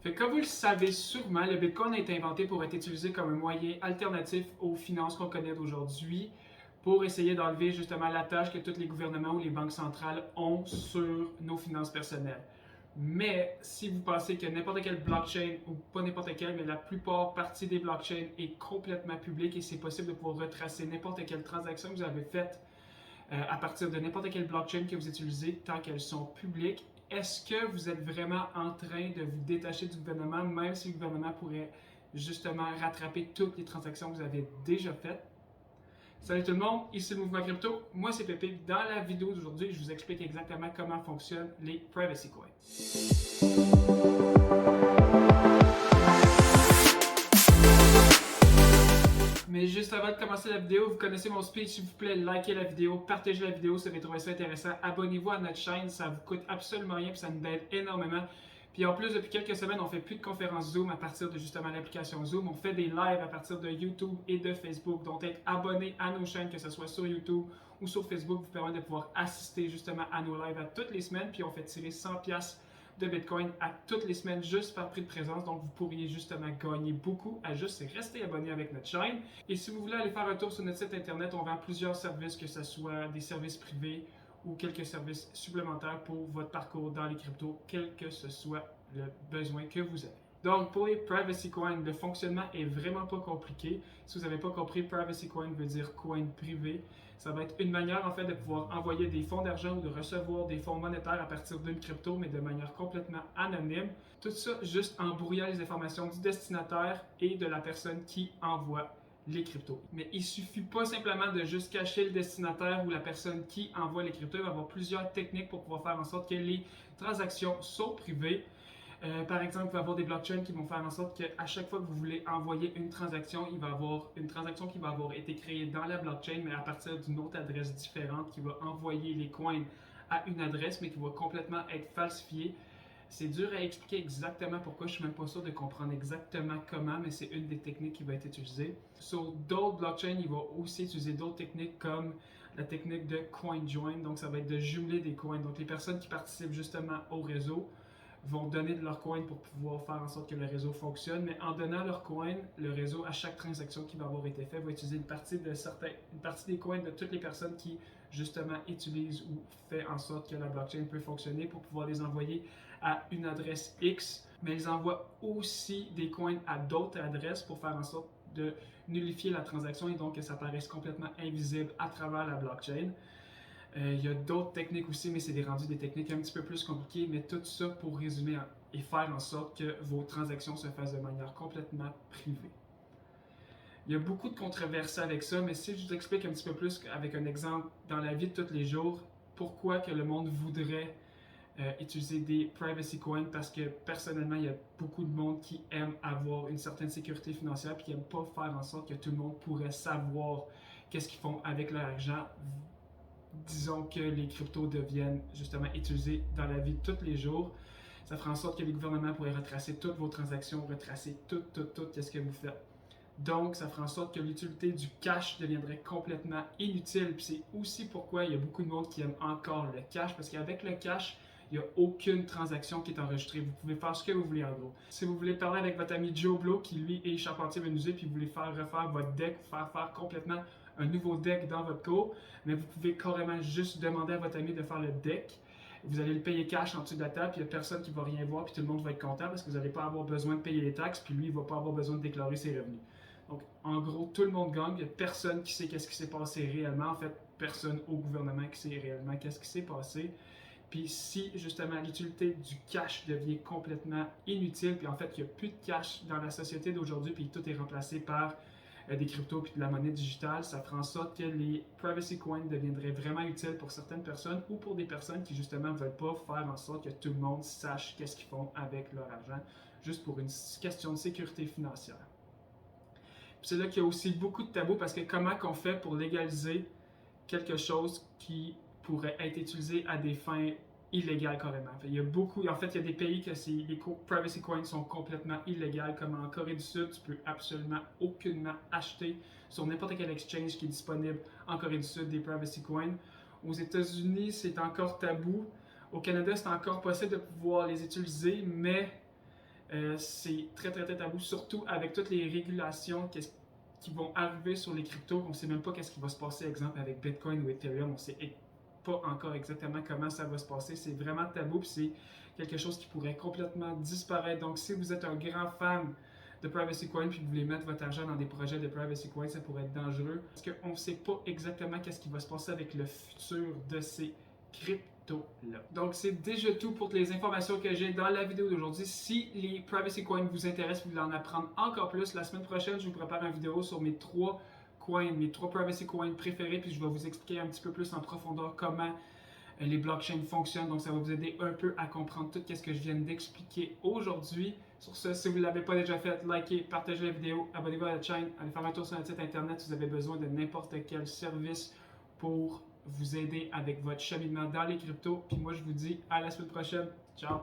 Comme vous le savez sûrement, le Bitcoin a été inventé pour être utilisé comme un moyen alternatif aux finances qu'on connaît d'aujourd'hui pour essayer d'enlever justement la tâche que tous les gouvernements ou les banques centrales ont sur nos finances personnelles. Mais si vous pensez que n'importe quelle blockchain, ou pas n'importe quelle, mais la plupart partie des blockchains est complètement publique et c'est possible de pouvoir retracer n'importe quelle transaction que vous avez faite à partir de n'importe quelle blockchain que vous utilisez tant qu'elles sont publiques, est-ce que vous êtes vraiment en train de vous détacher du gouvernement, même si le gouvernement pourrait justement rattraper toutes les transactions que vous avez déjà faites? Salut tout le monde, ici le Mouvement Crypto, moi c'est Pépé. Dans la vidéo d'aujourd'hui, je vous explique exactement comment fonctionnent les Privacy Coins. Mais juste avant de commencer la vidéo, vous connaissez mon speech, s'il vous plaît, likez la vidéo, partagez la vidéo si vous avez trouvé ça intéressant, abonnez-vous à notre chaîne, ça vous coûte absolument rien et ça nous aide énormément. Puis en plus, depuis quelques semaines, on fait plus de conférences Zoom à partir de justement l'application Zoom. On fait des lives à partir de YouTube et de Facebook. Donc être abonné à nos chaînes, que ce soit sur YouTube ou sur Facebook, vous permet de pouvoir assister justement à nos lives à toutes les semaines. Puis on fait tirer 100$ de Bitcoin à toutes les semaines juste par prix de présence. Donc vous pourriez justement gagner beaucoup à juste rester abonné avec notre chaîne. Et si vous voulez aller faire un tour sur notre site internet, on vend plusieurs services, que ce soit des services privés ou quelques services supplémentaires pour votre parcours dans les cryptos, quel que ce soit le besoin que vous avez. Donc, pour les Privacy Coins, le fonctionnement est vraiment pas compliqué. Si vous n'avez pas compris, Privacy Coin veut dire coin privé. Ça va être une manière en fait de pouvoir envoyer des fonds d'argent ou de recevoir des fonds monétaires à partir d'une crypto, mais de manière complètement anonyme. Tout ça juste en brouillant les informations du destinataire et de la personne qui envoie les cryptos. Mais il suffit pas simplement de juste cacher le destinataire ou la personne qui envoie les cryptos. Il va y avoir plusieurs techniques pour pouvoir faire en sorte que les transactions sont privées. Par exemple, il va y avoir des blockchains qui vont faire en sorte qu'à chaque fois que vous voulez envoyer une transaction, il va y avoir une transaction qui va avoir été créée dans la blockchain, mais à partir d'une autre adresse différente qui va envoyer les coins à une adresse, mais qui va complètement être falsifiée. C'est dur à expliquer exactement pourquoi, je ne suis même pas sûr de comprendre exactement comment, mais c'est une des techniques qui va être utilisée. Sur d'autres blockchains, il va aussi utiliser d'autres techniques comme la technique de coin join, donc ça va être de jumeler des coins. Donc les personnes qui participent justement au réseau vont donner de leurs coins pour pouvoir faire en sorte que le réseau fonctionne, mais en donnant leurs coins, le réseau, à chaque transaction qui va avoir été faite, va utiliser une partie des coins de toutes les personnes qui justement utilisent ou fait en sorte que la blockchain peut fonctionner pour pouvoir les envoyer à une adresse X, mais ils envoient aussi des coins à d'autres adresses pour faire en sorte de nullifier la transaction et donc que ça paraisse complètement invisible à travers la blockchain. Il y a d'autres techniques aussi, mais c'est des techniques un petit peu plus compliquées, mais tout ça pour résumer et faire en sorte que vos transactions se fassent de manière complètement privée. Il y a beaucoup de controverses avec ça, mais si je vous explique un petit peu plus avec un exemple dans la vie de tous les jours, pourquoi que le monde voudrait utiliser des privacy coins, parce que personnellement, il y a beaucoup de monde qui aime avoir une certaine sécurité financière et qui n'aime pas faire en sorte que tout le monde pourrait savoir qu'est-ce qu'ils font avec leur argent. Disons que les cryptos deviennent justement utilisés dans la vie de tous les jours. Ça fera en sorte que les gouvernements pourraient retracer toutes vos transactions, retracer tout ce que vous faites. Donc, ça fera en sorte que l'utilité du cash deviendrait complètement inutile. Puis c'est aussi pourquoi il y a beaucoup de monde qui aime encore le cash, parce qu'avec le cash, il n'y a aucune transaction qui est enregistrée. Vous pouvez faire ce que vous voulez en gros. Si vous voulez parler avec votre ami Joe Blow, qui lui est charpentier menuisier, puis vous voulez faire refaire votre deck, faire complètement un nouveau deck dans votre cours, mais vous pouvez carrément juste demander à votre ami de faire le deck. Vous allez le payer cash en dessous de la table, puis il n'y a personne qui va rien voir, puis tout le monde va être content parce que vous n'allez pas avoir besoin de payer les taxes, puis lui, il ne va pas avoir besoin de déclarer ses revenus. Donc, en gros, tout le monde gagne. Il n'y a personne qui sait qu'est-ce qui s'est passé réellement. En fait, personne au gouvernement qui sait réellement qu'est-ce qui s'est passé. Puis si, justement, l'utilité du cash devient complètement inutile, puis en fait, il n'y a plus de cash dans la société d'aujourd'hui, puis tout est remplacé par des cryptos puis de la monnaie digitale, ça fera en sorte que les privacy coins deviendraient vraiment utiles pour certaines personnes ou pour des personnes qui, justement, ne veulent pas faire en sorte que tout le monde sache qu'est-ce qu'ils font avec leur argent, juste pour une question de sécurité financière. Puis c'est là qu'il y a aussi beaucoup de tabous, parce que comment qu'on fait pour légaliser quelque chose qui pourrait être utilisé à des fins illégales carrément. Il y a des pays que les privacy coins sont complètement illégales, comme en Corée du Sud, tu peux absolument aucunement acheter sur n'importe quel exchange qui est disponible en Corée du Sud des privacy coins. Aux États-Unis, c'est encore tabou. Au Canada, c'est encore possible de pouvoir les utiliser, mais C'est très tabou, surtout avec toutes les régulations qui vont arriver sur les cryptos. On ne sait même pas qu'est-ce qui va se passer, exemple avec Bitcoin ou Ethereum. On ne sait pas encore exactement comment ça va se passer. C'est vraiment tabou, puis c'est quelque chose qui pourrait complètement disparaître. Donc, si vous êtes un grand fan de Privacy Coin puis que vous voulez mettre votre argent dans des projets de Privacy Coin, ça pourrait être dangereux parce qu'on ne sait pas exactement qu'est-ce qui va se passer avec le futur de ces cryptos-là. Donc, c'est déjà tout pour les informations que j'ai dans la vidéo d'aujourd'hui. Si les Privacy Coins vous intéressent, vous voulez en apprendre encore plus, la semaine prochaine, je vous prépare une vidéo sur mes 3 coins, mes 3 Privacy Coins préférés, puis je vais vous expliquer un petit peu plus en profondeur comment les blockchains fonctionnent. Donc, ça va vous aider un peu à comprendre tout ce que je viens d'expliquer aujourd'hui. Sur ce, si vous ne l'avez pas déjà fait, likez, partagez la vidéo, abonnez-vous à la chaîne, allez faire un tour sur notre site internet si vous avez besoin de n'importe quel service pour vous aider avec votre cheminement dans les cryptos. Puis moi, je vous dis à la semaine prochaine. Ciao!